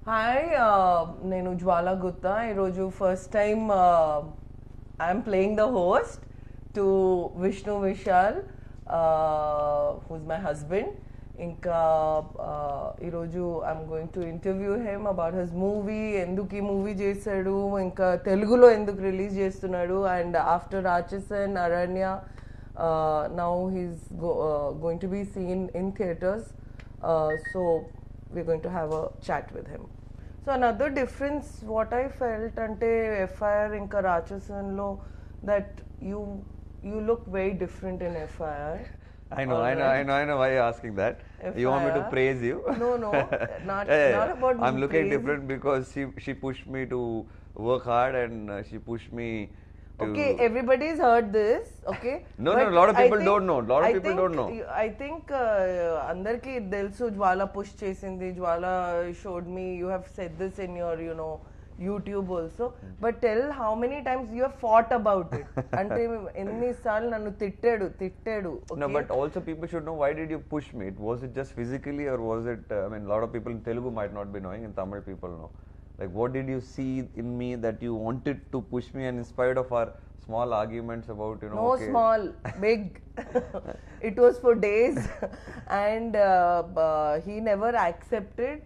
Hi, నేను Jwala Gutta. ఈరోజు first time I'm playing the host to Vishnu Vishal, who's my husband. ఇంకా ఈరోజు I'm going to interview him about his movie, ఎందుకు ఈ movie చేశాడు, ఇంకా తెలుగులో ఎందుకు రిలీజ్ చేస్తున్నాడు, and after Rachasan, Aranya, now he's going to be seen in theaters. So we're going to have a chat with him. So another difference what I felt ante FIR inka Rachasan lo that you look very different in FIR. I know why you're asking that. FIR. You want me to praise you? No, not about I'm looking praise. different because she pushed me to work hard and she pushed me to... Okay, everybody's heard this, okay? No, a lot of people don't know. Don't know. I think andarki telsu Jwala push chesindi, Jwala showed me, you have said this in your, YouTube also. But tell how many times you have fought about it. Ante enni saal nannu tittadu, okay? No, but also people should know, why did you push me? Was it just physically, or was it, a lot of people in Telugu might not be knowing, in Tamil people know. Like, what did you see in me that you wanted to push me, and in spite of our small arguments about, No, okay. small, big. It was for days. And he never accepted.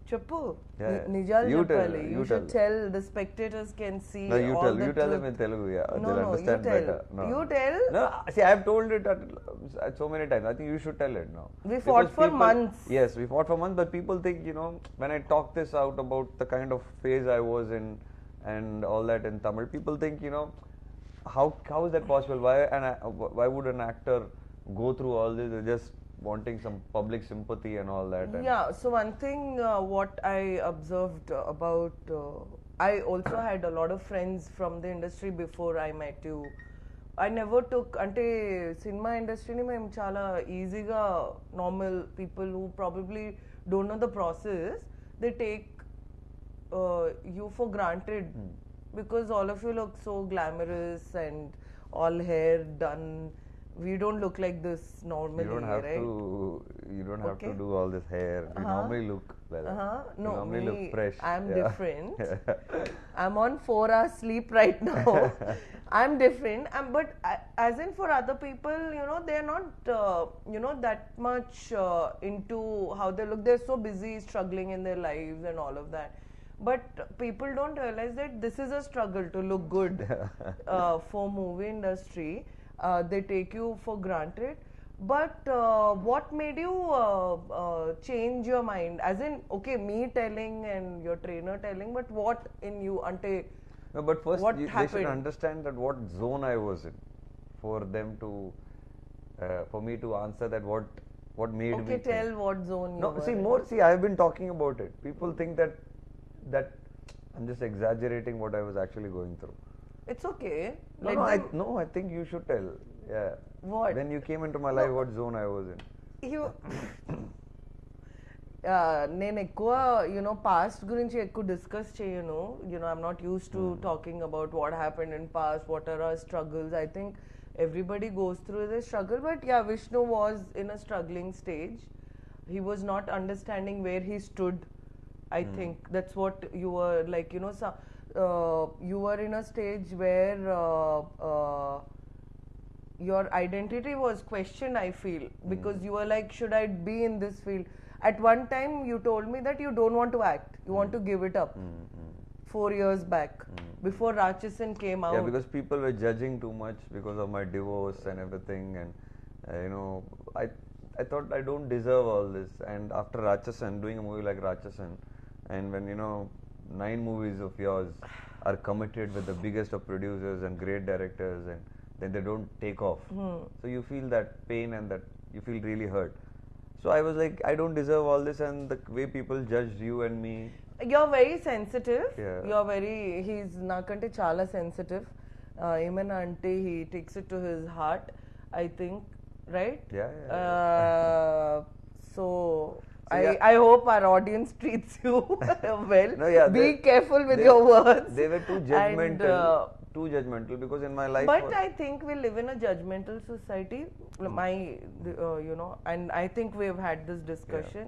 Chappu. Yeah. Nijal You tell, cheppali. you You should tell. tell. The spectators can see No, you all tell. the You tell them truth. in Telugu, yeah. No, They'll you understand tell. better. No. You tell. No, see, I've told it so many times. I think you should tell it now. We fought for months. Yes, we fought for months, but people think, when I talk this out about the kind of phase I was in and all that in Tamil, people think, how is that possible? Why would an actor go through all this? They're just wanting some public sympathy and all that. Yeah, so one thing what I observed about, I also had a lot of friends from the industry before I met you. I never took, ante cinema industry ni మేము చాలా ఈజీగా normal people who probably don't know the process, they take you for granted because all of you look so glamorous and all hair done. We don't look like this normally, right? You don't have to do all this hair. You normally look like that. No, you normally look fresh. I'm different. I'm on 4 hours sleep right now. I'm different. But as in for other people, they're not, that much into how they look. They're so busy struggling in their lives and all of that. But people don't realize that this is a struggle to look good for movie industry. They take you for granted. But what made you change your mind? As in, okay, me telling and your trainer telling, but what in you, ante? No, but first they should happened? understand that what zone I was in, for them to, for me to answer that what made me. Okay, tell what zone you were. See, I've been talking about it. People think that I'm just exaggerating what I was actually going through. It's okay. I think you should tell. Yeah. What? When you came into my life, what zone I was in? నేను ఎక్కువ past గురించి ఎక్కువ discuss చేయను. I'm not use to talking about what happened in past, what are our struggles. I think everybody goes through this struggle, but yeah, Vishnu was in a struggling stage. He was not understanding where he stood. I think that's what you were like, you were in a stage where your identity was questioned, I feel, because you were like, should I be in this field? At one time you told me that you don't want to act, you want to give it up. 4 years back, before Rachasan came out. Yeah, because people were judging too much because of my divorce and everything, and I thought I don't deserve all this. And after Rachasan, doing a movie like Rachasan, and when 9 movies of yours are committed with the biggest of producers and great directors, and then they don't take off, so you feel that pain and that you feel really hurt. So I was like, I don't deserve all this, and the way people judged you and me. You're very sensitive. Yeah. He's nakante chala sensitive. Even ante he takes it to his heart, I think, right? Yeah. So I hope our audience treats you well. No, yeah, Be careful with your words. They were too judgmental. Too judgmental, because in my life. But I think we live in a judgmental society. And I think we've had this discussion.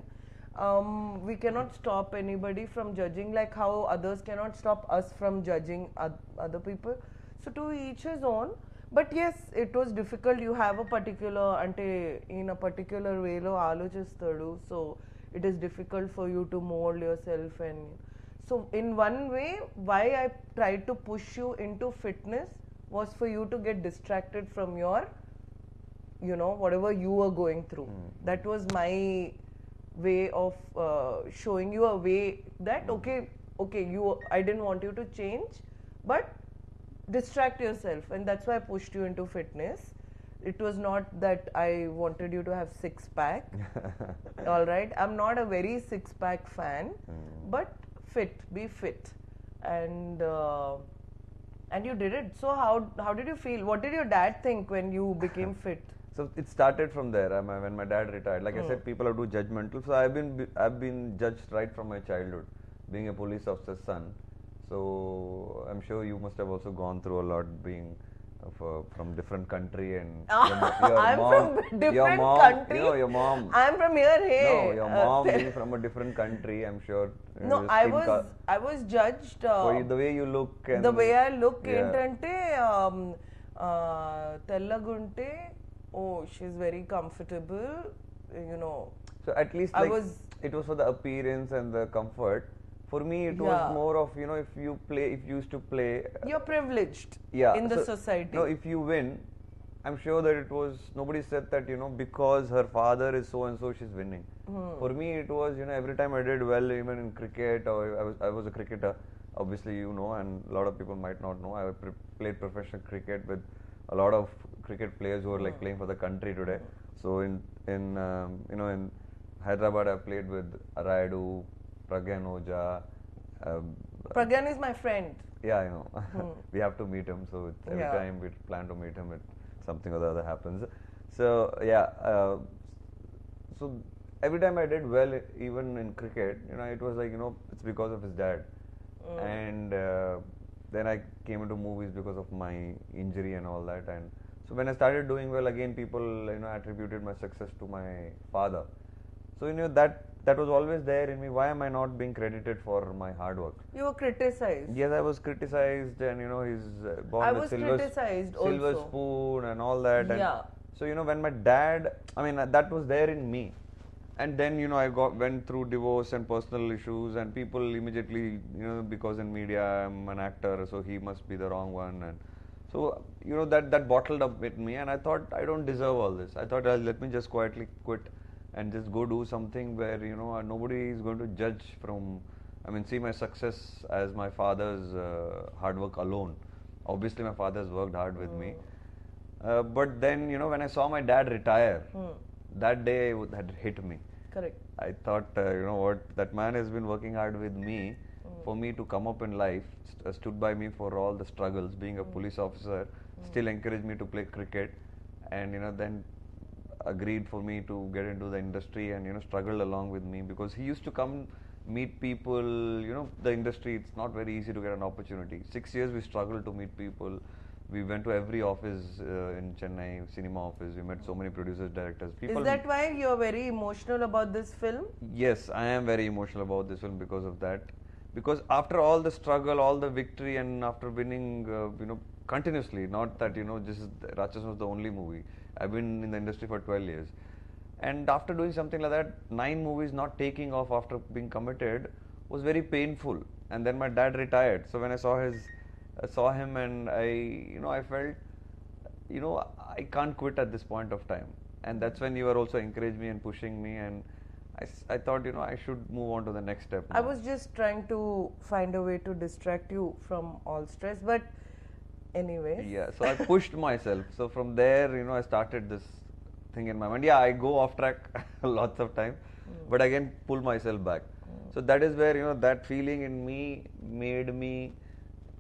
we cannot stop anybody from judging, like how others cannot stop us from judging other people. So to each his own. But yes, it was difficult. You have a particular, ante in a particular way lo alochistadu, so it is difficult for you to mold yourself. And so in one way, why I tried to push you into fitness was for you to get distracted from your, whatever you were going through. That was my way of showing you a way that okay, I didn't want you to change, but distract yourself, and that's why I pushed you into fitness. It was not that I wanted you to have six-pack. All right, I'm not a very six-pack fan, but be fit, and you did it. So how did you feel? What did your dad think when you became fit? So it started from there. When my dad retired, like I said, people are too judgmental. So I've been judged right from my childhood, being a police officer's son. So I'm sure you must have also gone through a lot, being from different country, and I'm mom, from different country. Your mom. I'm from here. Hey, no, your mom being from a different country. I'm sure. No, I was judged. For the way you look. And the way I look, yeah. Entante Tellagunte. Oh, she's very comfortable. So at least it was for the appearance and the comfort. For me, it was more of, if you used to play. You're privileged in the society. No, if you win, I'm sure that it was, nobody said that, because her father is so and so, she's winning. For me, it was, every time I did well, even in cricket, or I was a cricketer, obviously, and a lot of people might not know. I played professional cricket with a lot of cricket players who are like playing for the country today. So in Hyderabad, I played with Rayudu, Pragyan Oja. Pragyan is my friend. Yeah, I know. We have to meet him. So every time we plan to meet him, something or the other happens. So yeah. So every time I did well, even in cricket, it was like it's because of his dad. And then I came into movies because of my injury and all that. And so when I started doing well again, people attributed my success to my father. So that was always there in me. Why am I not being credited for my hard work? You were criticized. Yes, I was criticized, and he's born with silver spoon and all that. And so when my dad, that was there in me. And then I went through divorce and personal issues, and people immediately because in media I'm an actor, so he must be the wrong one. And so that bottled up with me, and I thought I don't deserve all this. I thought let me just quietly quit and just go do something where nobody is going to judge from. See my success as my father's hard work alone. Obviously my father's worked hard with me, but then when I saw my dad retire, that day had hit me. Correct. I thought what, that man has been working hard with me for me to come up in life, stood by me for all the struggles, being a police officer, still encouraged me to play cricket, and then agreed for me to get into the industry, and struggled along with me, because he used to come meet people. The industry, it's not very easy to get an opportunity. 6 years we struggled to meet people. We went to every office in Chennai, cinema office. We met so many producers, directors. Is that why you're very emotional about this film? Yes, I am very emotional about this film because of that. Because after all the struggle, all the victory, and after winning, continuously, not that, Ratchasan was the only movie. I've been in the industry for 12 years. And after doing something like that, 9 movies not taking off after being committed was very painful. And then my dad retired. So when I saw him, and I felt, I can't quit at this point of time. And that's when you were also encouraging me and pushing me, and I thought, I should move on to the next step now. I was just trying to find a way to distract you from all stress, but anyway. Yeah, so I pushed myself. So from there, I started this thing in my mind. Yeah, I go off track lots of time, but again pull myself back. So that is where, that feeling in me made me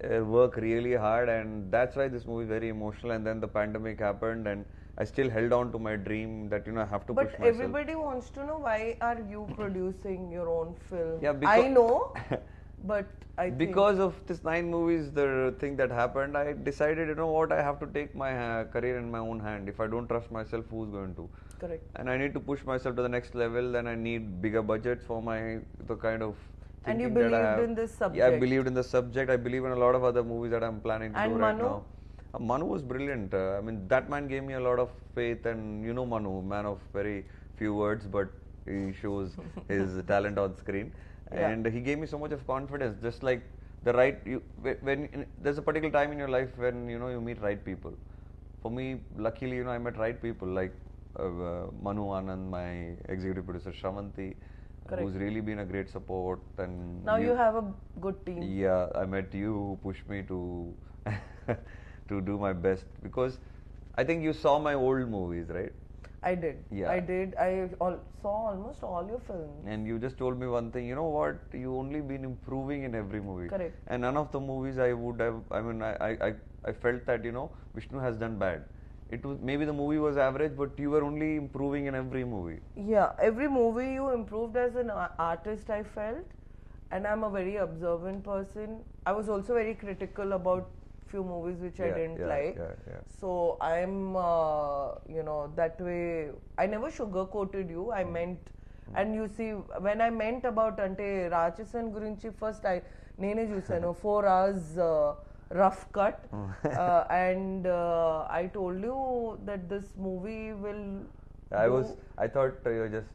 work really hard, and that's why this movie is very emotional. And then the pandemic happened, and I still held on to my dream that I have to push myself. But everybody wants to know, why are you producing your own film? Yeah, I know, but I because of this 9 movies, the thing that happened, I decided, what, I have to take my career in my own hand. If I don't trust myself, who's going to? Correct. and I need to push myself to the next level. Then I need bigger budgets for the kind of And you thinking that I believed have. in this Yeah, I subject. believed in the subject. I believe in a lot of other movies that I'm planning to And do right Manu? now. Manu was brilliant. I mean, that man gave me a lot of faith, and you know Manu, man of very few words, but he shows his talent on screen. Yeah. And he gave me so much of confidence. Just like the right, there's a particular time in your life when you know you meet right people. For me, luckily, you know, I met right people like Manu Anand, my executive producer Shravanti, who's really been a great support. And now you have a good team. Yeah, I met you who pushed me to to do my best, because I think you saw my old movies, right? I did. Yeah. I did. Saw almost all your films. And you just told me one thing, you know what, you only been improving in every movie. Correct. And none of the movies I would have, I felt that, you know, Vishnu has done bad. It was, maybe the movie was average, but you were only improving in every movie. Yeah, every movie you improved as an artist, I felt. And I'm a very observant person. I was also very critical about few movies which I didn't like. So I'm, you know, that way. I never sugarcoated you. I meant, and you see, when I meant about ante Rachasan gurinchi, first nene chusanu 4 hours rough cut, and I told you that this movie will. I thought you were just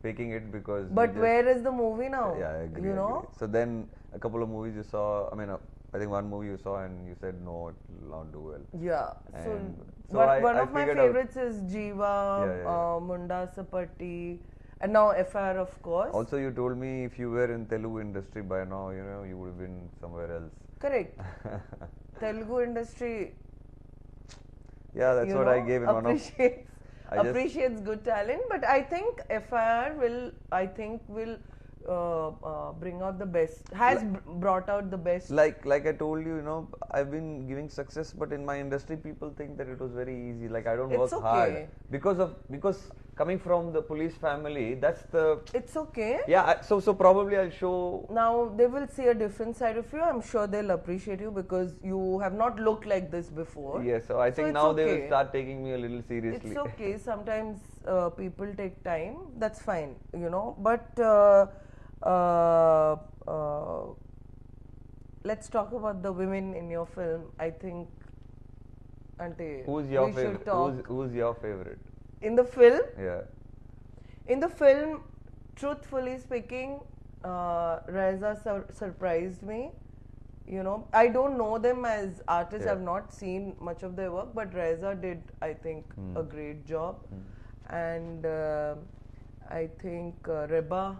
faking it because. But where is the movie now? Yeah, I agree. You know. So then a couple of movies you saw. I mean, I think one movie you saw and you said no, it will not do well. Yeah. And so one of my favorites is Jiva, Munda Sapatti, and now FIR, of course. Also, you told me if you were in Telugu industry by now, you know, you would have been somewhere else. Correct. Telugu industry. Yeah, that's what I gave in one of. Appreciates good talent, but I think FIR will bring out the best. Brought out the best. Like I told you, you know, I've been giving success, but in my industry, people think that it was very easy. Like I don't work hard because coming from the police family, that's the. It's okay. Yeah. So probably I'll show. Now they will see a different side of you. I'm sure they'll appreciate you because you have not looked like this before. Yeah. So I think now they will start taking me a little seriously. It's okay. Sometimes people take time. That's fine. You know. But let's talk about the women in your film. I think. Who's your favorite? Who's your favorite? In the film? Yeah. In the film, truthfully speaking, Reza surprised me. You know, I don't know them as artists. I've not seen much of their work, but Reza did, I think, a great job. And I think Reba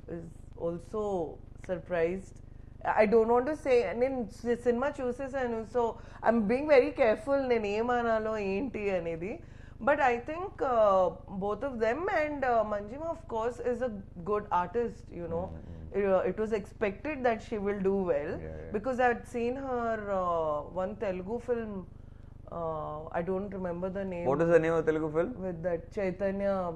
is also surprised. I don't want to say, I mean, cinema chooses, and so I'm being very careful. But I think both of them, and Manjima, of course, is a good artist, you know. It was expected that she will do well because I had seen her one Telugu film. I don't remember the name. What is the name of the Telugu film? With that Chaitanya.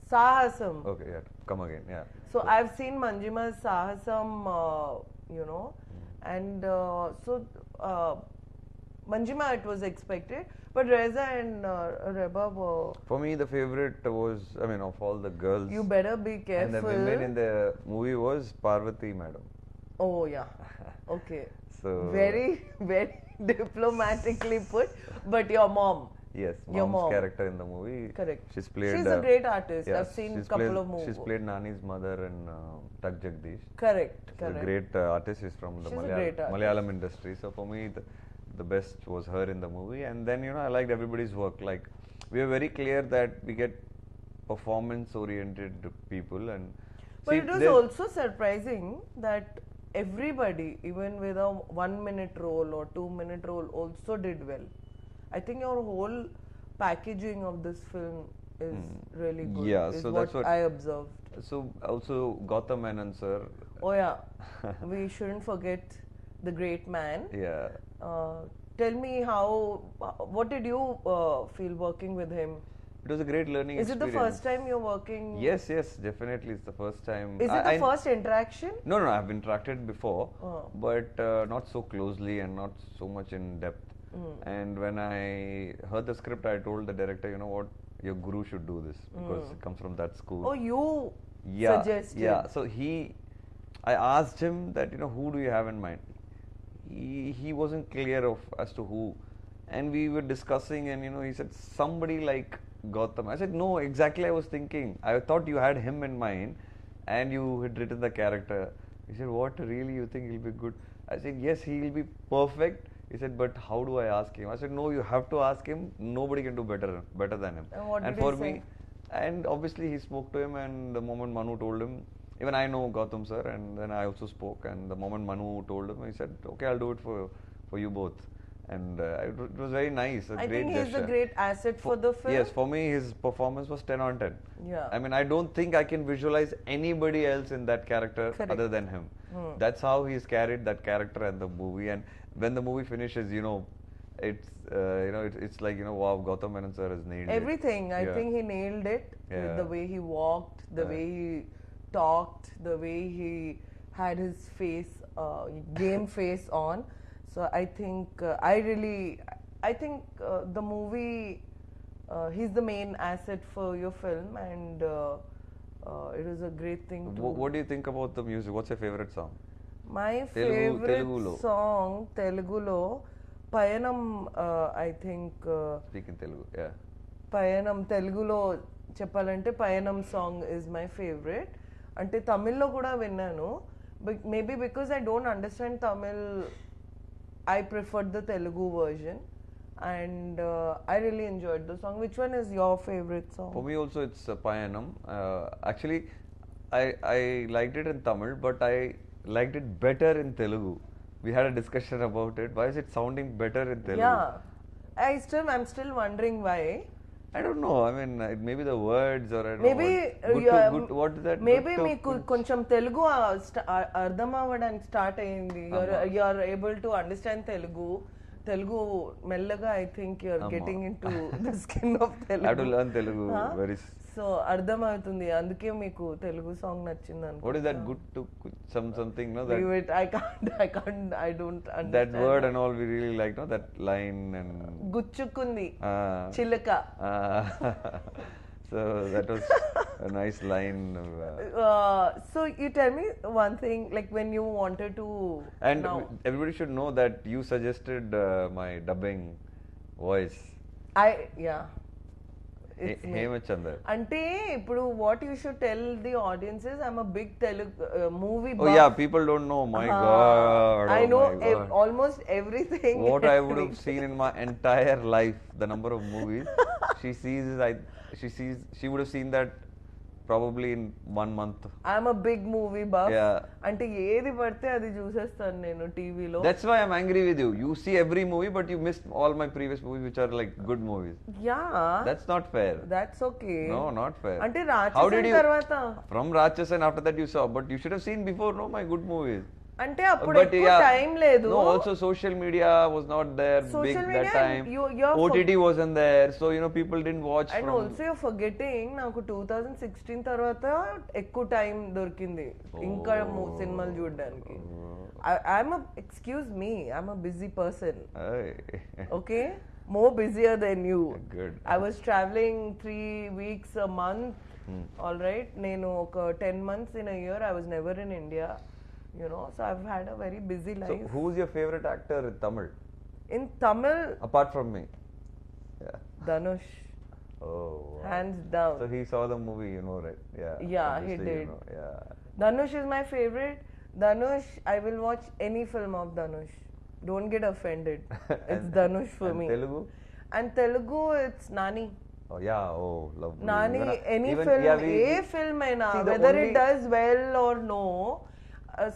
Sahasam. Okay, yeah. Come again, yeah. So I've seen Manjima's Sahasam, you know, and Manjima, it was expected, but Reza and Reba were. For me, the favorite was, I mean, of all the girls. You better be careful. And the women in the movie was Parvati, madam. Oh yeah, okay. So very, very diplomatically put, but your mom. Yes, your mom's character in the movie. Correct. She's played. She's a great artist. Yes, I've seen a couple of movies. She's played Nani's mother in Tak Jagdish. Correct. She's a great artist. She's from the Malayalam industry. So for me, the best was her in the movie. And then, you know, I liked everybody's work. Like, we were very clear that we get performance-oriented people. But it was also surprising that everybody, even with a 1-minute role or 2-minute role, also did well. I think your whole packaging of this film is really good. Yeah, so that's what I observed. So also Gautam Menon sir. Oh yeah, we shouldn't forget the great man. Yeah. Tell me what did you feel working with him? It was a great learning experience. Is it the first time you're working? Yes, definitely. It's the first time. Is it the first interaction? No, I've interacted before, but not so closely and not so much in depth. And when I heard the script, I told the director, you know what, your guru should do this because it comes from that school. Oh, you suggested. Yeah, so I asked him that, you know, who do you have in mind? He wasn't clear of as to who, and we were discussing, and you know, he said somebody like Gautam. I said no, exactly. I was thinking, I thought you had him in mind, and you had written the character. He said, what, really, you think he'll be good? I said yes, he will be perfect. He said, but how do I ask him? I said no, you have to ask him. Nobody can do better than him. And what and did for he me, say? and obviously he spoke to him, and the moment Manu told him, even I know Gautam sir, and then I also spoke, and the moment Manu told him, he said, okay, I'll do it for you both. And it was very nice, I great think he's gesture. a great asset for the film. Yes, for me his performance was 10 on 10. Yeah. I mean, I don't think I can visualize anybody else in that character other than him. That's how he's carried that character and the movie. And when the movie finishes, you know, it's like, you know, wow, Gautam Menon sir has nailed everything. it. I think he nailed it with the way he walked, the way he talked, the way he had his face, game face on. So I think the movie, he's the main asset for your film, and it was a great thing to. What do you think about the music? What's your favorite song? My favorite song, Telugulo, Payanam, I think. Speak in Telugu, yeah. Payanam, Telugulo చెప్పాలంటే Payanam song is my favorite. అంటే తమిళ్లో కూడా విన్నాను, but maybe because I don't understand Tamil, I preferred the Telugu version, and I really enjoyed the song. Which one is your favorite song? For me also it's Payanam. Actually, I liked it in Tamil, but I liked it better in Telugu. We had a discussion about it. Why is it sounding better in Telugu? Yeah, I'm still wondering why. I don't know. I mean, it may be the words, or I don't maybe know. What is that? Maybe మీకు కొంచెం తెలుగు అర్థం అవ్వడానికి start అయింది. You are able to understand Telugu మెల్లగా. I think you are getting into the skin of Telugu. I have to learn Telugu very. So అర్థం అవుతుంది, అందుకే మీకు తెలుగు సాంగ్ నచ్చింది అనుకో. What is that good to something, no? That leave it. I don't understand that word and all. We really like, no, that line and గుచ్చుకుంది చిలక. So that was a nice line. So you tell me one thing, like when you wanted to. And everybody should know that you suggested my dubbing voice. Hemachandar. అంటే ఇప్పుడు what you should tell the audience is, I'm a big Telugu movie buff. Oh yeah, people don't know. My God, I know almost everything. What I would have seen in my entire life, the number of movies she would have seen that probably in 1 month. I'm a big movie buff. Yeah. అంటే ఏది పడితే అది చూసేస్తాను నేను టీవీలో. That's why I'm angry with you. You see every movie, but you missed all my previous movies, which are like good movies. Yeah. That's not fair. That's okay. No, not fair. అంటే రాక్షసన్ తర్వాత. From Rachasan, after that you saw, but you should have seen before, no, my good movies. అంటే అప్పుడు ఎక్కువ time లేదు. No, also social media was not there big that time. OTT wasn't there, so you know people didn't watch. And also you're forgetting, నాకు 2016 తర్వాత ఎక్కువ time దొరికింది ఇంకా సినిమాలు చూడడానికి. Excuse me, I'm a busy person. Okay, more busier than you. Good. I was traveling 3 weeks a month. All right, నేను ఒక 10 months in a year I was never in India. You know, so I've had a very busy life. So who's your favorite actor in Tamil? In Tamil? Apart from me. Yeah. Dhanush. Oh. Wow. Hands down. So he saw the movie, you know, right? Yeah. Yeah, he did. You know, yeah. Dhanush is my favorite. Dhanush, I will watch any film of Dhanush. Don't get offended. It's Dhanush for me. Telugu? And Telugu, it's Nani. Oh yeah, oh, lovely. Nani, any film, film whether it does well or no.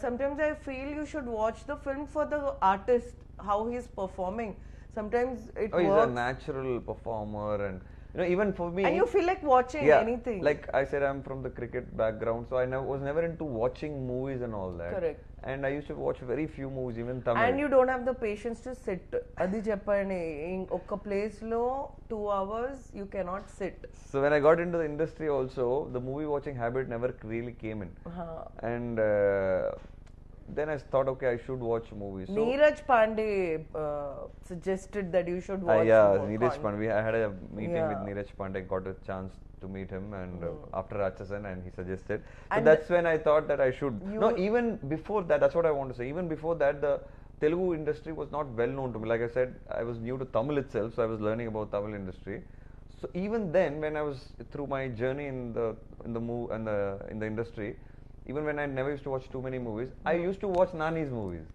Sometimes I feel you should watch the film for the artist, how he's performing. Sometimes it works. He's a natural performer, and you know, even for me. And you feel like watching anything. Like I said, I'm from the cricket background, so I was never into watching movies and all that. Correct. And I used to watch very few movies, even Tamil. And you don't have the patience to sit. Adi cheppani, in oka place lo 2 hours you cannot sit. So when I got into the industry also, the movie watching habit never really came in. And then I thought, okay, I should watch movies. So, Neeraj Pandey suggested that you should watch. yeah, more Neeraj Pandey. I had a meeting Yeah. with Neeraj Pandey, got a chance to meet him, and after Rachasan, and he suggested. So And that's when I thought that I should. You- No, even before that, that's what I want to say. Even before that, the Telugu industry was not well known to me. Like I said, I was new to Tamil itself, so I was learning about Tamil industry. So even then, when I was through my journey in the industry, even when I never used to watch too many movies, I used to watch Nani's movies.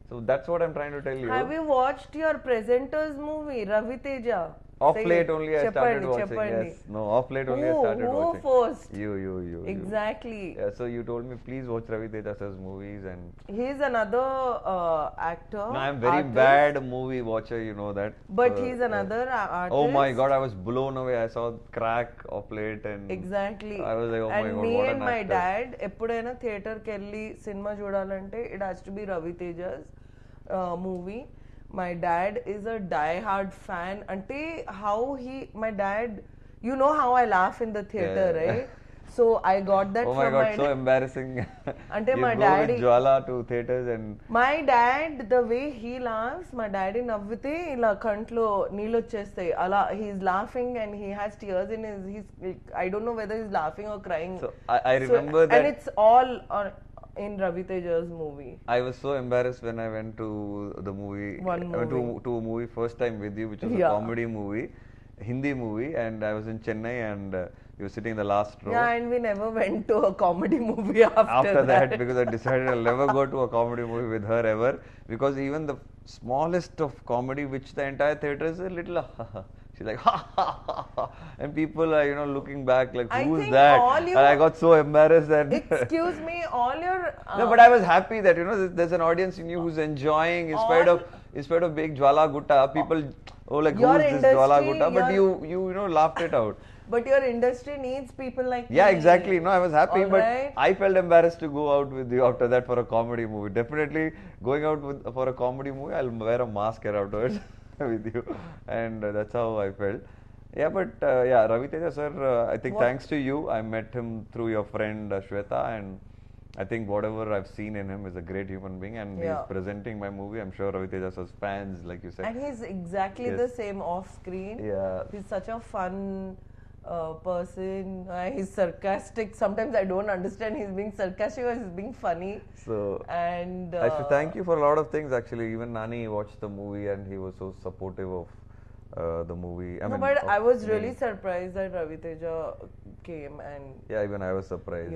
So that's what I'm trying to tell you. Have you watched your presenter's movie, Ravi Teja? Off Say late it. only I started watching. Yes. No, off late only I started Who watching. forced? You. Exactly. Yeah, so you told me please watch Ravi Teja sir's movies, and He's another actor. no, I'm very artist, bad movie watcher, you know that. But he's another artist. Oh my God, I was blown away. I saw Crack off late, and Exactly. I was like, oh and my God, me what and an my actor. dad, ఎప్పుడైనా theatre కి వెళ్ళి cinema చూడాలంటే it has to be Ravi Teja's movie. My dad is a die-hard fan. Ante how my dad, you know how I laugh in the theater, Yeah. right? So I got that Oh my from God, my so embarrassing. Ante You my go daddy, with Jwala to theaters and my dad, the way he laughs, my daddy నవ్వితే ఇలా కంట్లో నీళ్ళు వచ్చేస్తాయి అలా he's laughing and he has tears in he's I don't know whether he's laughing or crying. so I remember that. And it's all in Ravi Teja's movie. I was so embarrassed when I went to the movie. One I went movie. to a movie first time with you, which was a Yeah. comedy movie, Hindi movie, and I was in Chennai, and you were sitting in the last row. Yeah, and we never went to a comedy movie after that, because I decided I'll never go to a comedy movie with her ever, because even the smallest of comedy, which the entire theater is a little she's like ha ha ha ha, and people are looking back like, I who's think that? all you- And I got so embarrassed that Excuse me, all your no, but I was happy that there's an audience in you who's enjoying in spite of being Jwala Gutta. People, oh, like Your who's this Jwala industry, Gutta? But you laughed it out. but your industry needs people like Yeah, me. exactly. No, I was happy, but Alright. I felt embarrassed to go out with you after that for a comedy movie. Definitely going out for a comedy movie, I'll wear a mask here afterwards with you, and that's how I felt. Yeah, but Ravi Teja sir, I think thanks to you, I met him through your friend Shweta, and I think whatever I've seen in him is a great human being, and he's presenting my movie. I'm sure Ravi Teja sir's fans, like you said. And he's exactly Yes. the same off screen. Yeah. He's such a fun person. He's sarcastic. Sometimes I don't understand he's being sarcastic or he's being funny. So And I should thank you for a lot of things actually. Even Nani watched the movie and he was so supportive of the movie. but I was me. really surprised that Ravi Teja came, and Yeah, even I was surprised.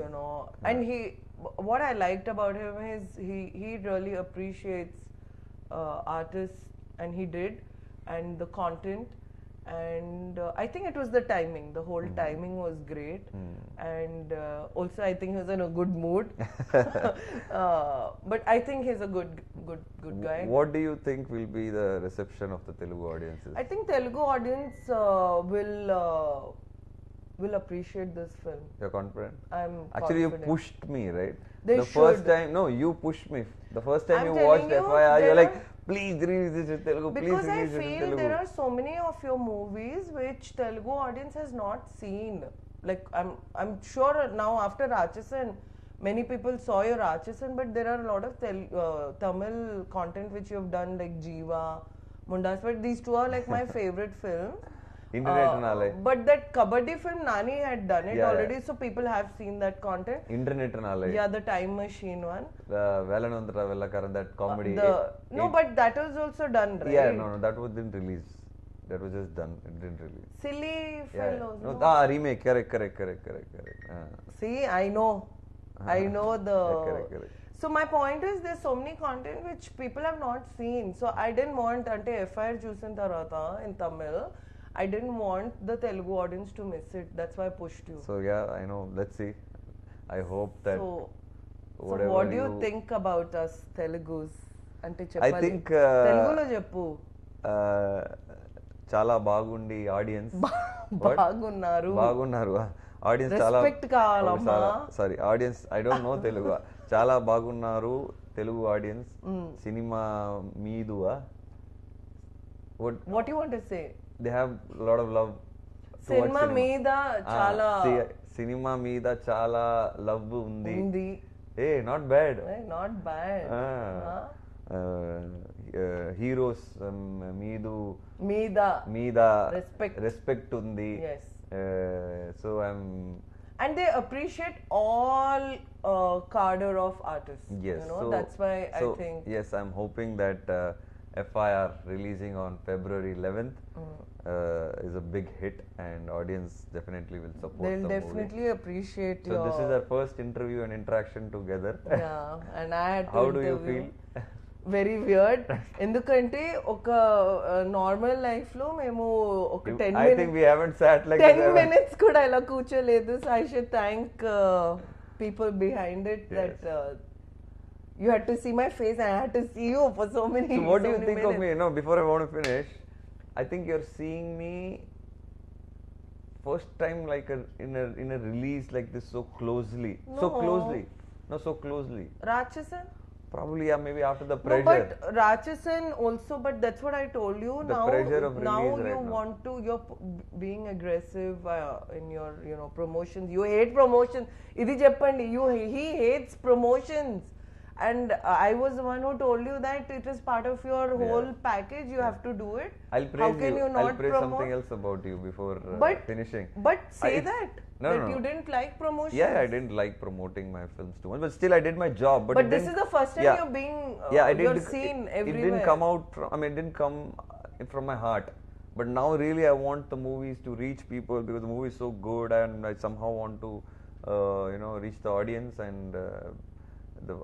and what I liked about him is he really appreciates artists, and he did, and the content, and I think it was the timing. The whole timing was great, and also I think he was in a good mood. But I think he's a good guy. What do you think will be the reception of the Telugu audiences? I think Telugu audience will appreciate this film. You're confident? I'm Actually, confident. you pushed me, right? They the first should. time, no, you pushed me. The first time I'm you telling watched you, FIR, you're there like, are- please release this in Telugu, please Because I release it in feel Telugu. there are so many of your movies which Telugu audience has not seen. Like I'm sure now after Rachasan, many people saw your Rachasan, but there are a lot of Tamil content which you have done, like Jiva, Mundas. But these two are like my favorite films. Internet nale. But that Kabaddi film, Nani had done it Yeah, already, so people have seen that content. Internet nale. Yeah, the time machine one. The Velanandra Vellakaran, that comedy. But that was also done, right? Yeah, no, that was didn't release. That was just done. It didn't release. Silly Yeah. fellows. No, no? remake. Correct. See, I know the. Correct. So my point is, there's so many content which people have not seen. So I didn't want ante FIR chusin tarvata in Tamil. I didn't want the Telugu audience to miss it. That's why I pushed you. So yeah, I know. Let's see. I hope that So whatever what do you think about us Telugus? Ante I cheppali. think Telugulo cheppu. చాలా బాగుంది audience బాగున్నారు audience చాలా Respect కావాలమ్మా. Sorry audience I don't know Telugu చాలా బాగున్నారు Telugu audience cinema మీదువా What you want to say? They have lot of love cinema మీద చాలా సినిమా మీద చాలా లవ్ ఉంది Hey, not bad. Not bad. Heroes Meedu Meeda respect undi. Yes. So I'm. And they appreciate all cadre of artists. Yes. So that's why I think. Yes, I'm hoping that FIR releasing on February 11th is a big hit, and audience definitely will support They'll the definitely movie. appreciate So this is our first interview and interaction together. Yeah, and I had to How do interview. you feel? Very weird ఎందుకంటే ఒక normal life లో మేము ఒక 10 minutes కూడా ఇలా కూర్చోలేదు. So I should thank people behind it that you had to see my face and I had to see you for so many So what do you think minutes. of me? No, before I want to finish, I think you're seeing me first time like in a release like this so closely. No. So closely. Rachasan? Probably, yeah, maybe after the pressure. No, but Rachasan also, but that's what I told you. The pressure of now release you right now. want to, you're being aggressive in your, promotions. You hate promotions. Idi cheppandi. He hates promotions. And I was the one who told you that it is part of your whole package. You have to do it. I'll praise How can you not I'll praise promote? something else about you before finishing. But say that No. you didn't like promotions. Yeah, I didn't like promoting my films too much, but still I did my job. But this is the first time you're being you're seen everywhere. It didn't come out from, it didn't come from my heart. But now really I want the movies to reach people because the movie is so good, and I somehow want to reach the audience, and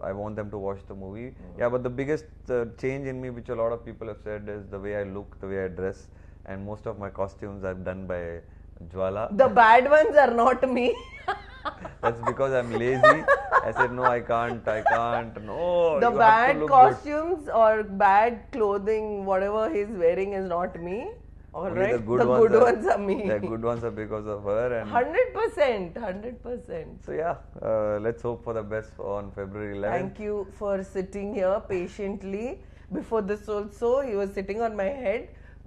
I want them to watch the movie. Yeah, but the biggest change in me, which a lot of people have said, is the way I look, the way I dress, and most of my costumes are done by Jwala. The bad ones are not me. That's because I'm lazy. I said no, I can't. No. The bad costumes or bad clothing, whatever he's wearing, is not me. All right. The good ones are me. The good ones are because of her. And 100%. So yeah, let's hope for the best on February 11th. Thank you for sitting here patiently. Before this also, he was sitting on my head.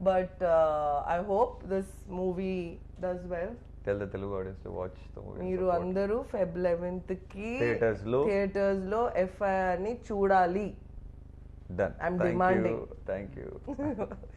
But I hope this movie does well. Tell the Telugu audience to watch the movie. మీరు అందరూ Feb 11th కి theaters lo FIR ని చూడాలి. Done. I'm demanding. Thank you.